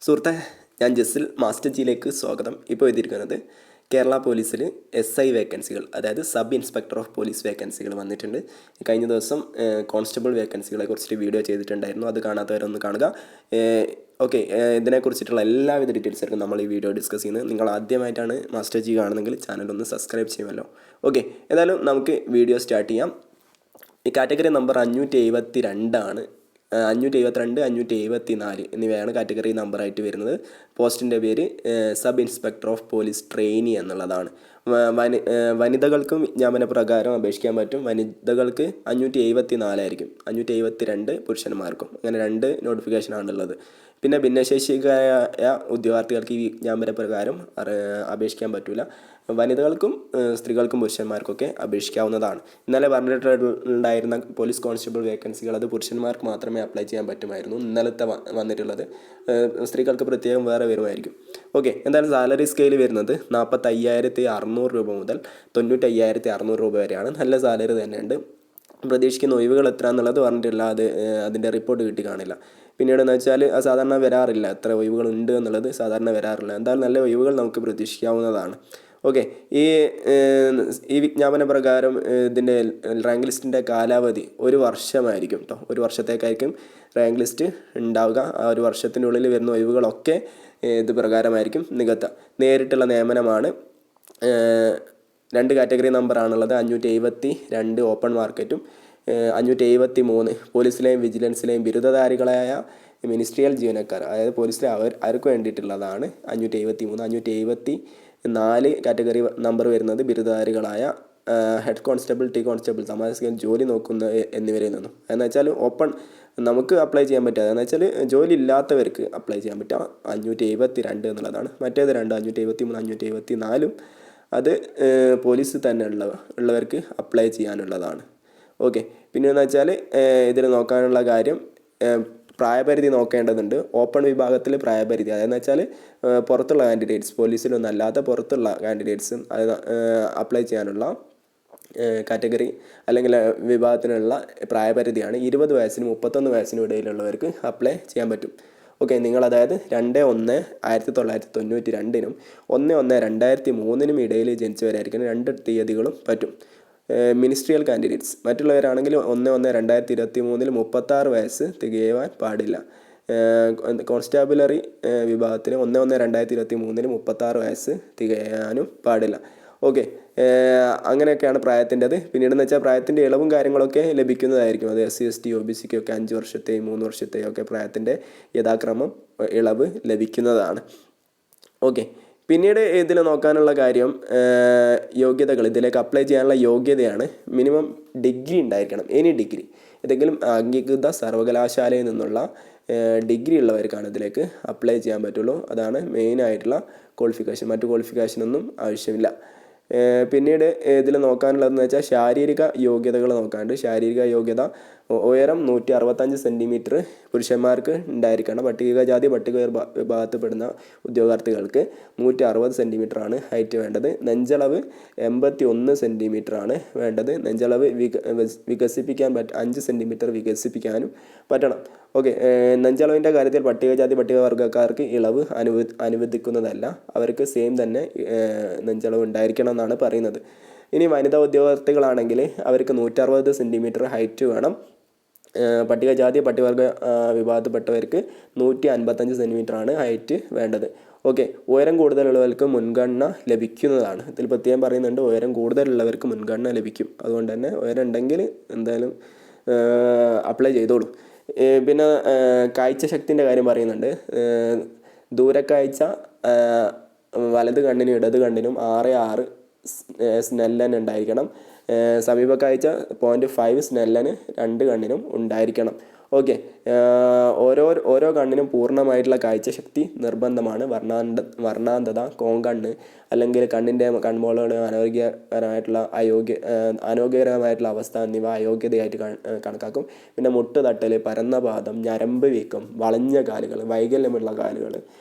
സുഹൃത്തെ, ഞാൻ ജസിൽ മാസ്റ്റർ ജിയിലേക്ക് സ്വാഗതം. ഇപ്പോൾ എഴുതിയിരിക്കുന്നത് കേരള പോലീസിൽ SI വേക്കൻസികൾ, അതായത് സബ് ഇൻസ്പെക്ടർ ഓഫ് പോലീസ് വേക്കൻസികൾ വന്നിട്ടുണ്ട്. കഴിഞ്ഞ ദിവസം കോൺസ്റ്റബിൾ വേക്കൻസികളെ കുറിച്ചിട്ട് വീഡിയോ ചെയ്തിട്ടുണ്ടായിരുന്നു. അത് കാണാത്തവരൊന്ന് കാണുക. ഓക്കെ, ഇതിനെക്കുറിച്ചിട്ടുള്ള എല്ലാവിധ ഡീറ്റെയിൽസായിരിക്കും നമ്മൾ ഈ വീഡിയോ ഡിസ്കസ് ചെയ്യുന്നത്. നിങ്ങൾ ആദ്യമായിട്ടാണ് മാസ്റ്റർ ജി കാണുന്നതെങ്കിൽ ചാനലൊന്ന് സബ്സ്ക്രൈബ് ചെയ്യുമല്ലോ. ഓക്കെ, ഏതായാലും നമുക്ക് വീഡിയോ സ്റ്റാർട്ട് ചെയ്യാം. ഈ കാറ്റഗറി നമ്പർ 572 ആണ്. 572, 574 എന്നിവയാണ് കാറ്റഗറി നമ്പറായിട്ട് വരുന്നത്. പോസ്റ്റിൻ്റെ പേര് sub inspector of police trainee എന്നുള്ളതാണ്. വനിതകൾക്കും വിജ്ഞാപന പ്രകാരം അപേക്ഷിക്കാൻ പറ്റും. വനിതകൾക്ക് 574 ആയിരിക്കും, 572 പുരുഷന്മാർക്കും. അങ്ങനെ 2 നോട്ടിഫിക്കേഷനാണുള്ളത്. പിന്നെ ഭിന്നശേഷിക്കാരായ ഉദ്യോഗാർത്ഥികൾക്ക് ഈ വിജ്ഞാപന പ്രകാരം അപേക്ഷിക്കാൻ പറ്റില്ല. വനിതകൾക്കും സ്ത്രീകൾക്കും പുരുഷന്മാർക്കൊക്കെ അപേക്ഷിക്കാവുന്നതാണ്. ഇന്നലെ പറഞ്ഞിട്ടുണ്ടായിരുന്ന പോലീസ് കോൺസ്റ്റബിൾ വേക്കൻസികൾ അത് പുരുഷന്മാർക്ക് മാത്രമേ അപ്ലൈ ചെയ്യാൻ പറ്റുമായിരുന്നു. ഇന്നലത്തെ വന്നിട്ടുള്ളത് സ്ത്രീകൾക്ക് പ്രത്യേകം വേറെ വരുമായിരിക്കും. ഓക്കെ, എന്തായാലും സാലറി സ്കെയിൽ വരുന്നത് 45,600 രൂപ മുതൽ 95,600 രൂപ വരെയാണ്. നല്ല സാലറി തന്നെയുണ്ട്. പ്രതീക്ഷിക്കുന്ന ഒഴിവുകൾ എത്ര എന്നുള്ളത് പറഞ്ഞിട്ടില്ല. അതിൻ്റെ റിപ്പോർട്ട് കിട്ടി കാണില്ല. പിന്നീട് എന്ന് വെച്ചാൽ സാധാരണ വരാറില്ല, എത്ര ഒഴിവുകൾ ഉണ്ട് എന്നുള്ളത് സാധാരണ വരാറില്ല. എന്തായാലും നല്ല ഒഴിവുകൾ നമുക്ക് പ്രതീക്ഷിക്കാവുന്നതാണ്. ഓക്കെ, ഈ വിജ്ഞാപന പ്രകാരം ഇതിൻ്റെ റാങ്ക് ലിസ്റ്റിൻ്റെ കാലാവധി 1 വർഷമായിരിക്കും കേട്ടോ. 1 വർഷത്തേക്കായിരിക്കും റാങ്ക് ലിസ്റ്റ് ഉണ്ടാവുക. ആ 1 വർഷത്തിനുള്ളിൽ വരുന്ന ഒഴിവുകളൊക്കെ ഇത് പ്രകാരമായിരിക്കും നികത്തുക. നേരിട്ടുള്ള നിയമനമാണ്. 2 കാറ്റഗറി നമ്പറാണുള്ളത്. 572 ഓപ്പൺ മാർക്കറ്റും 573 പോലീസിലെയും വിജിലൻസിലെയും ബിരുദധാരികളായ മിനിസ്ട്രിയൽ ജീവനക്കാർ, അതായത് പോലീസിലെ അവർക്ക് വേണ്ടിയിട്ടുള്ളതാണ് 573. 574 കാറ്റഗറി നമ്പർ വരുന്നത് ബിരുദധാരികളായ ഹെഡ് കോൺസ്റ്റബിൾ, ടി കോൺസ്റ്റബിൾ, സമാജ ജോലി നോക്കുന്ന എന്നിവരിൽ നിന്നും. എന്ന് വെച്ചാൽ ഓപ്പൺ നമുക്ക് അപ്ലൈ ചെയ്യാൻ പറ്റുക, എന്ന് വെച്ചാൽ ജോലി ഇല്ലാത്തവർക്ക് അപ്ലൈ ചെയ്യാൻ പറ്റുക 572 എന്നുള്ളതാണ്. മറ്റേത് 573, 574 അത് പോലീസ് തന്നെ ഉള്ളവർക്ക് അപ്ലൈ ചെയ്യാനുള്ളതാണ്. ഓക്കെ, പിന്നെയെന്ന് വെച്ചാൽ ഇതിൽ നോക്കാനുള്ള കാര്യം, പ്രായപരിധി നോക്കേണ്ടതുണ്ട്. ഓപ്പൺ വിഭാഗത്തിൽ പ്രായപരിധി, അതെന്ന് വെച്ചാൽ പുറത്തുള്ള കാൻഡിഡേറ്റ്സ്, പോലീസിലൊന്നും അല്ലാത്ത പുറത്തുള്ള കാൻഡിഡേറ്റ്സും അത് അപ്ലൈ ചെയ്യാനുള്ള കാറ്റഗറി അല്ലെങ്കിൽ വിഭാഗത്തിനുള്ള പ്രായപരിധിയാണ് 20 വയസ്സിനും 31 വയസ്സിനും ഇടയിലുള്ളവർക്ക് അപ്ലൈ ചെയ്യാൻ പറ്റും. ഓക്കെ, നിങ്ങൾ അതായത് 2/1/1992 1/1/2003 ഇടയിൽ ജനിച്ചവരായിരിക്കും. 2 തീയതികളും പറ്റും. മിനിസ്ട്രിയൽ കാൻഡിഡേറ്റ്സ് മറ്റുള്ളവരാണെങ്കിൽ 1/1/2023 36 വയസ്സ് തികയുവാൻ പാടില്ല. കോൺസ്റ്റാബുലറി വിഭാഗത്തിന് 1/1/2023 36 വയസ്സ് തികയാനും പാടില്ല. ഓക്കെ, അങ്ങനെയൊക്കെയാണ് പ്രായത്തിൻ്റെത്. പിന്നീടെന്ന് വെച്ചാൽ പ്രായത്തിൻ്റെ ഇളവും കാര്യങ്ങളൊക്കെ ലഭിക്കുന്നതായിരിക്കും. അത് SC ST OBCക്കൊക്കെ 5 വർഷത്തെയും 3 വർഷത്തെയും ഒക്കെ പ്രായത്തിൻ്റെ യഥാക്രമം ഇളവ് ലഭിക്കുന്നതാണ്. ഓക്കെ, പിന്നീട് ഇതിൽ നോക്കാനുള്ള കാര്യം യോഗ്യതകൾ. ഇതിലേക്ക് അപ്ലൈ ചെയ്യാനുള്ള യോഗ്യതയാണ് മിനിമം ഡിഗ്രി ഉണ്ടായിരിക്കണം. എനി ഡിഗ്രി, ഏതെങ്കിലും അംഗീകൃത സർവകലാശാലയിൽ നിന്നുള്ള ഡിഗ്രി ഉള്ളവർക്കാണ് ഇതിലേക്ക് അപ്ലൈ ചെയ്യാൻ പറ്റുള്ളൂ. അതാണ് മെയിനായിട്ടുള്ള ക്വാളിഫിക്കേഷൻ. മറ്റു ക്വാളിഫിക്കേഷനൊന്നും ആവശ്യമില്ല. പിന്നീട് ഇതിൽ നോക്കാനുള്ളതെന്ന് വെച്ചാൽ ശാരീരിക യോഗ്യതകൾ നോക്കാനുണ്ട്. ശാരീരിക യോഗ്യത ഉയരം 165 സെൻറ്റിമീറ്റർ പുരുഷന്മാർക്ക് ഉണ്ടായിരിക്കണം. പട്ടികജാതി പട്ടിക വിഭാഗത്തിൽപ്പെടുന്ന ഉദ്യോഗാർത്ഥികൾക്ക് 160 സെൻറ്റിമീറ്ററാണ് ഹൈറ്റ് വേണ്ടത്. നെഞ്ചളവ് 81 സെൻറ്റിമീറ്ററാണ് വേണ്ടത്. നെഞ്ചളവ് വികസിപ്പിക്കാൻ 5 സെൻറ്റിമീറ്റർ വികസിപ്പിക്കാനും പറ്റണം. ഓക്കെ, നെഞ്ചളവിൻ്റെ കാര്യത്തിൽ പട്ടികജാതി പട്ടികവർഗ്ഗക്കാർക്ക് ഇളവ് അനുവദിക്കുന്നതല്ല. അവർക്ക് സെയിം തന്നെ നെഞ്ചളവ് ഉണ്ടായിരിക്കണം എന്നാണ് പറയുന്നത്. ഇനി വനിതാ ഉദ്യോഗാർത്ഥികളാണെങ്കിൽ അവർക്ക് 160 സെൻറ്റിമീറ്റർ ഹൈറ്റ് വേണം. പട്ടികജാതി പട്ടികവർഗ വിഭാഗത്തിൽപ്പെട്ടവർക്ക് 155 സെൻറ്റിമീറ്ററാണ് ഹൈറ്റ് വേണ്ടത്. ഓക്കെ, ഉയരം കൂടുതലുള്ളവർക്ക് മുൻഗണന ലഭിക്കുന്നതാണ്. ഇതിൽ പ്രത്യേകം പറയുന്നുണ്ട്, ഉയരം കൂടുതലുള്ളവർക്ക് മുൻഗണന ലഭിക്കും. അതുകൊണ്ട് തന്നെ ഉയരം ഉണ്ടെങ്കിൽ എന്തായാലും അപ്ലൈ ചെയ്തോളൂ. പിന്നെ കാഴ്ചശക്തിൻ്റെ കാര്യം പറയുന്നുണ്ട്. ദൂരക്കാഴ്ച വലത് കണ്ണിനും ഇടത് കണ്ണിനും 6 സ്നെല്ലൻ ഉണ്ടായിരിക്കണം. സമീപക്കാഴ്ച 0.5 സ്നെല്ലന് 2 കണ്ണിനും ഉണ്ടായിരിക്കണം. ഓക്കെ, ഓരോ കണ്ണിനും പൂർണ്ണമായിട്ടുള്ള കാഴ്ചശക്തി നിർബന്ധമാണ്. വർണ്ണാന്ധത, കോങ്കണ്ണ് അല്ലെങ്കിൽ കണ്ണിൻ്റെ കൺപോളകൾ അനാരോഗ്യകരമായിട്ടുള്ള അവസ്ഥ എന്നിവ അയോഗ്യതയായിട്ട് കണക്കാക്കും. പിന്നെ മുട്ടുതട്ടൽ, പരന്ന പാദം, ഞരമ്പ് വീക്കം, വളഞ്ഞ കാലുകൾ, വൈകല്യമുള്ള കാലുകൾ,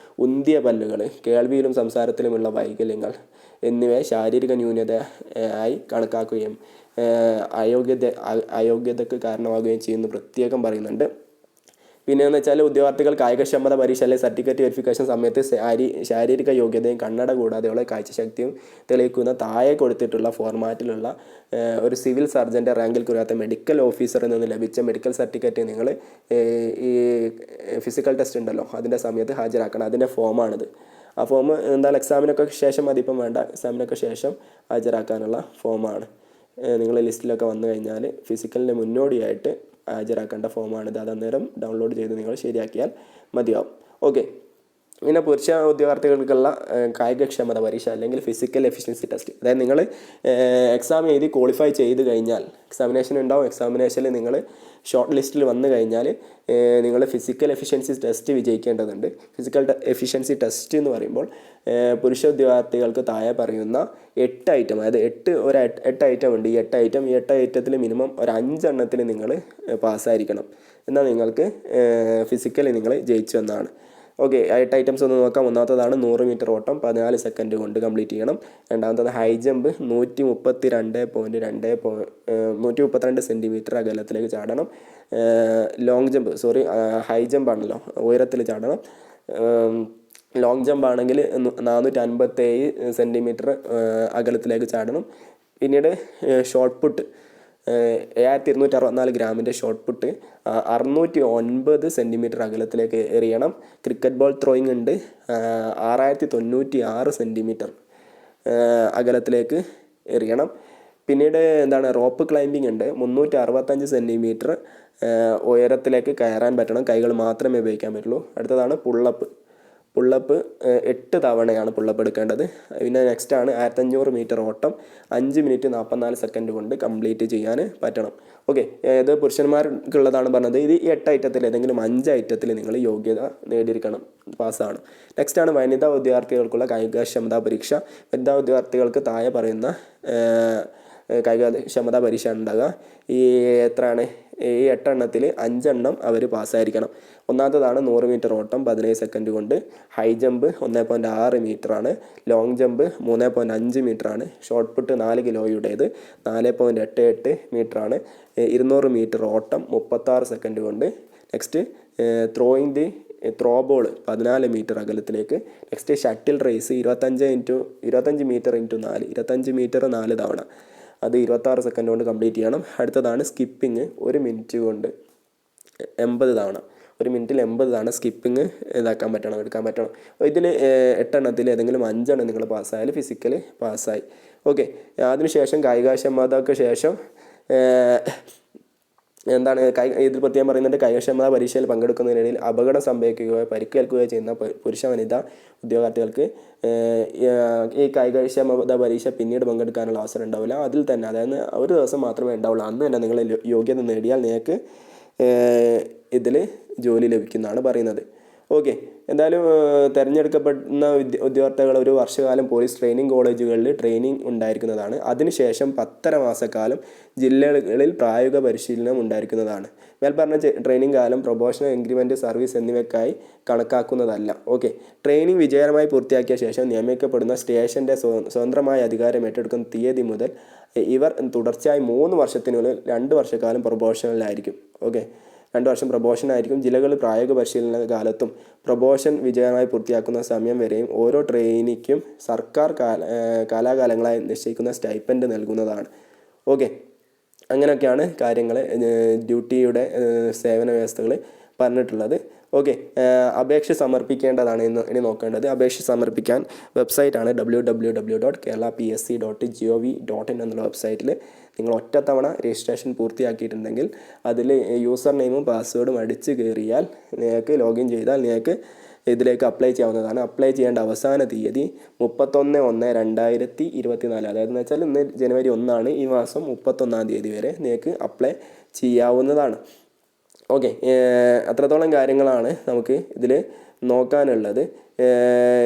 ഉന്തിയ പല്ലുകൾ, കേൾവിയിലും സംസാരത്തിലുമുള്ള വൈകല്യങ്ങൾ എന്നിവയെ ശാരീരിക ന്യൂനത ആയി കണക്കാക്കുകയും അയോഗ്യതയ്ക്ക് കാരണമാകുകയും ചെയ്യുമെന്ന് പ്രത്യേകം പറയുന്നുണ്ട്. പിന്നെയെന്ന് വെച്ചാൽ ഉദ്യോഗാർത്ഥികൾ കായികക്ഷമത പരീക്ഷ അല്ലെങ്കിൽ സർട്ടിഫിക്കറ്റ് വെരിഫിക്കേഷൻ സമയത്ത് ശാരീരിക യോഗ്യതയും കണ്ണട കൂടാതെയുള്ള കാഴ്ചശക്തിയും തെളിയിക്കുന്ന താഴെ കൊടുത്തിട്ടുള്ള ഫോർമാറ്റിലുള്ള ഒരു സിവിൽ സർജൻ്റെ റാങ്കിൽ കുറയാത്ത മെഡിക്കൽ ഓഫീസറിൽ നിന്ന് ലഭിച്ച മെഡിക്കൽ സർട്ടിഫിക്കറ്റ് നിങ്ങൾ ഈ ഫിസിക്കൽ ടെസ്റ്റ് ഉണ്ടല്ലോ അതിൻ്റെ സമയത്ത് ഹാജരാക്കണം. അതിൻ്റെ ഫോമാണിത്. ആ ഫോം എന്തായാലും എക്സാമിനൊക്കെ ശേഷം മതി, ഇപ്പം വേണ്ട, എക്സാമിനൊക്കെ ശേഷം ഹാജരാക്കാനുള്ള ഫോമാണ്. നിങ്ങൾ ലിസ്റ്റിലൊക്കെ വന്നു കഴിഞ്ഞാൽ ഫിസിക്കലിന് മുന്നോടിയായിട്ട് ഹാജരാക്കേണ്ട ഫോമാണിത്. അത് അന്നേരം ഡൗൺലോഡ് ചെയ്ത് നിങ്ങൾ ശരിയാക്കിയാൽ മതിയാവും. ഓക്കെ. പിന്നെ പുരുഷ ഉദ്യോഗാർത്ഥികൾക്കുള്ള കായികക്ഷമത പരീക്ഷ അല്ലെങ്കിൽ ഫിസിക്കൽ എഫിഷ്യൻസി ടെസ്റ്റ്, അതായത് നിങ്ങൾ എക്സാം എഴുതി ക്വാളിഫൈ ചെയ്ത് കഴിഞ്ഞാൽ എക്സാമിനേഷൻ ഉണ്ടാവും. എക്സാമിനേഷനിൽ നിങ്ങൾ ഷോർട്ട് ലിസ്റ്റിൽ വന്നു കഴിഞ്ഞാൽ നിങ്ങൾ ഫിസിക്കൽ എഫിഷ്യൻസി ടെസ്റ്റ് വിജയിക്കേണ്ടതുണ്ട്. ഫിസിക്കൽ എഫിഷ്യൻസി ടെസ്റ്റ് എന്ന് പറയുമ്പോൾ പുരുഷ ഉദ്യോഗാർത്ഥികൾക്ക് താഴെ പറയുന്ന 8 ഐറ്റം, അതായത് 8 ഐറ്റം ഉണ്ട്. ഈ 8 ഐറ്റത്തിൽ മിനിമം ഒരു 5 എണ്ണത്തിൽ നിങ്ങൾ പാസ്സായിരിക്കണം. എന്നാൽ നിങ്ങൾക്ക് ഫിസിക്കലി നിങ്ങൾ ജയിച്ചു എന്നാണ്. ഓക്കെ. 8 ഐറ്റംസ് ഒന്ന് നോക്കാം. ഒന്നാമത്തതാണ് 100 മീറ്റർ ഓട്ടം 14 സെക്കൻഡ് കൊണ്ട് കംപ്ലീറ്റ് ചെയ്യണം. രണ്ടാമത്തത് ഹൈ ജമ്പ് 132 സെൻറ്റിമീറ്റർ അകലത്തിലേക്ക് ചാടണം. ലോങ് ജമ്പ് ഹൈ ജമ്പ് ആണല്ലോ, ഉയരത്തിൽ ചാടണം. ലോങ് ജമ്പ് ആണെങ്കിൽ 457 സെൻറ്റിമീറ്റർ അകലത്തിലേക്ക് ചാടണം. പിന്നീട് ഷോട്ട് പുട്ട് 7264 ഗ്രാമിൻ്റെ ഷോട്ട് പുട്ട് 609 സെൻറ്റിമീറ്റർ അകലത്തിലേക്ക് എറിയണം. ക്രിക്കറ്റ് ബോൾ ത്രോയിങ് ഉണ്ട് 6096 സെൻറ്റിമീറ്റർ അകലത്തിലേക്ക് എറിയണം. പിന്നീട് റോപ്പ് ക്ലൈമ്പിംഗ് ഉണ്ട് 365 സെൻറ്റിമീറ്റർ ഉയരത്തിലേക്ക് കയറാൻ പറ്റണം. കൈകൾ മാത്രമേ ഉപയോഗിക്കാൻ പറ്റുള്ളൂ. അടുത്തതാണ് പുള്ളപ്പ് 8 തവണയാണ് പുള്ളപ്പ് എടുക്കേണ്ടത്. പിന്നെ നെക്സ്റ്റാണ് 1500 മീറ്റർ ഓട്ടം 5 മിനിറ്റ് 44 സെക്കൻഡ് കൊണ്ട് കംപ്ലീറ്റ് ചെയ്യാൻ പറ്റണം. ഓക്കെ. ഇത് പുരുഷന്മാർക്കുള്ളതാണ് പറഞ്ഞത്. ഇത് ഈ 8 ഐറ്റത്തിൽ ഏതെങ്കിലും 5 ഐറ്റത്തിൽ നിങ്ങൾ യോഗ്യത നേടിയിരിക്കണം, പാസ്സാണ്. നെക്സ്റ്റാണ് വനിതാ വിദ്യാർത്ഥികൾക്കുള്ള കായികക്ഷമതാ പരീക്ഷ. വനിതാ വിദ്യാർത്ഥികൾക്ക് താഴെ പറയുന്ന കായികക്ഷമതാ പരീക്ഷ ഉണ്ടാകുക. ഈ 8 എണ്ണത്തിൽ 5 എണ്ണം അവർ പാസ്സായിരിക്കണം. ഒന്നാമത്തതാണ് 100 മീറ്റർ ഓട്ടം 17 സെക്കൻഡ് കൊണ്ട്. ഹൈ ജമ്പ് 1.6 മീറ്ററാണ്. ലോങ് ജമ്പ് 3.5 മീറ്ററാണ്. ഷോട്ട് പുട്ട് 4 കിലോയുടേത് 4.88 മീറ്ററാണ്. 200 മീറ്റർ ഓട്ടം 36 സെക്കൻഡ് കൊണ്ട്. നെക്സ്റ്റ് ത്രോ ബോൾ 14 മീറ്റർ അകലത്തിലേക്ക്. Next shuttle race 25 metre × 4 25 metre 4 തവണ, അത് 26 സെക്കൻഡ് കൊണ്ട് കംപ്ലീറ്റ് ചെയ്യണം. അടുത്തതാണ് സ്കിപ്പിങ് 1 മിനിറ്റ് കൊണ്ട് 80 തവണ. 1 മിനിറ്റിൽ 80 തവണ സ്കിപ്പിങ് എടുക്കാൻ പറ്റണം. ഇതിൽ 8 എണ്ണത്തിൽ ഏതെങ്കിലും 5 എണ്ണം നിങ്ങൾ പാസ്സായാൽ ഫിസിക്കലി പാസ്സായി. ഓക്കെ. അതിനുശേഷം കായികക്ഷമതയ്ക്ക് ശേഷം ഇതിൽ പ്രത്യേകം പറയുന്നുണ്ട്, കായികക്ഷമതാ പരീക്ഷയിൽ പങ്കെടുക്കുന്നതിനിടയിൽ അപകടം സംഭവിക്കുകയോ പരിക്കേൽക്കുകയോ ചെയ്യുന്ന പുരുഷ വനിതാ ഉദ്യോഗാർത്ഥികൾക്ക് ഈ കായികക്ഷമതാ പരീക്ഷ പിന്നീട് പങ്കെടുക്കാനുള്ള അവസരം ഉണ്ടാവില്ല. അതിൽ തന്നെ, അതായത് ഒരു ദിവസം മാത്രമേ ഉണ്ടാവുള്ളൂ. അന്ന് തന്നെ നിങ്ങൾ യോഗ്യത നേടിയാൽ നിങ്ങൾക്ക് ഇതിൽ ജോലി ലഭിക്കുന്നതാണ് പറയുന്നത്. ഓക്കെ. എന്തായാലും തിരഞ്ഞെടുക്കപ്പെടുന്ന ഉദ്യോഗാർത്ഥികൾ ഒരു വർഷകാലം പോലീസ് ട്രെയിനിങ് കോളേജുകളിൽ ട്രെയിനിങ് ഉണ്ടായിരിക്കുന്നതാണ്. അതിനുശേഷം 10.5 മാസക്കാലം ജില്ലകളിൽ പ്രായോഗിക പരിശീലനം ഉണ്ടായിരിക്കുന്നതാണ്. മേൽപ്പറഞ്ഞ ട്രെയിനിങ് കാലം പ്രൊബോഷണൽ ഇൻക്രിമെൻ്റ് സർവീസ് എന്നിവയ്ക്കായി കണക്കാക്കുന്നതല്ല. ഓക്കെ. ട്രെയിനിങ് വിജയകരമായി പൂർത്തിയാക്കിയ ശേഷം നിയമിക്കപ്പെടുന്ന സ്റ്റേഷൻ്റെ സ്വതന്ത്രമായ അധികാരം ഏറ്റെടുക്കുന്ന തീയതി മുതൽ ഇവർ തുടർച്ചയായി 3 വർഷത്തിനുള്ളിൽ 2 വർഷക്കാലം പ്രൊബോഷനിലായിരിക്കും. ഓക്കെ. 2 വർഷം പ്രൊബോഷൻ ആയിരിക്കും. ജില്ലകളിൽ പ്രായോഗിക പരിശീലന കാലത്തും പ്രൊബോഷൻ വിജയമായി പൂർത്തിയാക്കുന്ന സമയം വരെയും ഓരോ ട്രെയിനിക്കും സർക്കാർ കാലാകാലങ്ങളായി നിശ്ചയിക്കുന്ന സ്റ്റൈപ്പൻഡ് നൽകുന്നതാണ്. ഓക്കെ. അങ്ങനെയൊക്കെയാണ് കാര്യങ്ങൾ ഡ്യൂട്ടിയുടെ സേവന വ്യവസ്ഥകൾ പറഞ്ഞിട്ടുള്ളത്. ഓക്കെ. അപേക്ഷ സമർപ്പിക്കേണ്ടതാണ് ഇനി നോക്കേണ്ടത്. അപേക്ഷ സമർപ്പിക്കാൻ വെബ്സൈറ്റാണ് www.kerala.psc.gov.in എന്നുള്ള വെബ്സൈറ്റിൽ നിങ്ങൾ ഒറ്റത്തവണ രജിസ്ട്രേഷൻ പൂർത്തിയാക്കിയിട്ടുണ്ടെങ്കിൽ അതിൽ യൂസർ നെയിമും പാസ്വേഡും അടിച്ച് കയറിയാൽ നിങ്ങൾക്ക് ലോഗിൻ ചെയ്താൽ നിങ്ങൾക്ക് ഇതിലേക്ക് അപ്ലൈ ചെയ്യാവുന്നതാണ്. അപ്ലൈ ചെയ്യേണ്ട അവസാന തീയതി 31/1/2024, അതായത് എന്ന് വെച്ചാൽ ഇന്ന് ജനുവരി 1 ഈ മാസം 31-ാം തീയതി വരെ നിങ്ങൾക്ക് അപ്ലൈ ചെയ്യാവുന്നതാണ്. ഓക്കെ. അത്രത്തോളം കാര്യങ്ങളാണ് നമുക്ക് ഇതിൽ നോക്കാനുള്ളത്.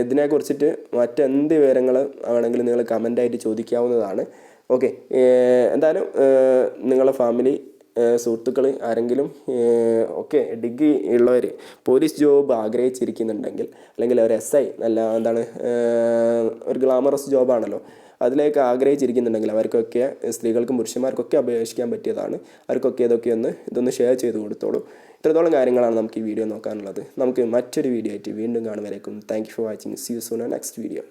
ഇതിനെക്കുറിച്ചിട്ട് മറ്റെന്ത് വിവരങ്ങൾ ആണെങ്കിലും നിങ്ങൾ കമൻ്റായിട്ട് ചോദിക്കാവുന്നതാണ്. ഓക്കെ. എന്തായാലും നിങ്ങളുടെ ഫാമിലി സുഹൃത്തുക്കൾ ആരെങ്കിലും ഒക്കെ ഡിഗ്രി ഉള്ളവർ പോലീസ് ജോബ് ആഗ്രഹിച്ചിരിക്കുന്നുണ്ടെങ്കിൽ, അല്ലെങ്കിൽ ഒരു SI നല്ല ഒരു ഗ്ലാമറസ് ജോബാണല്ലോ, അതിലേക്ക് ആഗ്രഹിച്ചിരിക്കുന്നുണ്ടെങ്കിൽ അവർക്കൊക്കെ, സ്ത്രീകൾക്കും പുരുഷന്മാർക്കൊക്കെ അപേക്ഷിക്കാൻ പറ്റിയതാണ്. അവർക്കൊക്കെ ഇതൊന്ന് ഷെയർ ചെയ്ത് കൊടുത്തോളൂ. ഇത്രത്തോളം കാര്യങ്ങളാണ് നമുക്ക് ഈ വീഡിയോ നോക്കാനുള്ളത്. നമുക്ക് മറ്റൊരു വീഡിയോ ആയിട്ട് വീണ്ടും കാണുവരേക്കും. Thank you for watching. See you soon next video.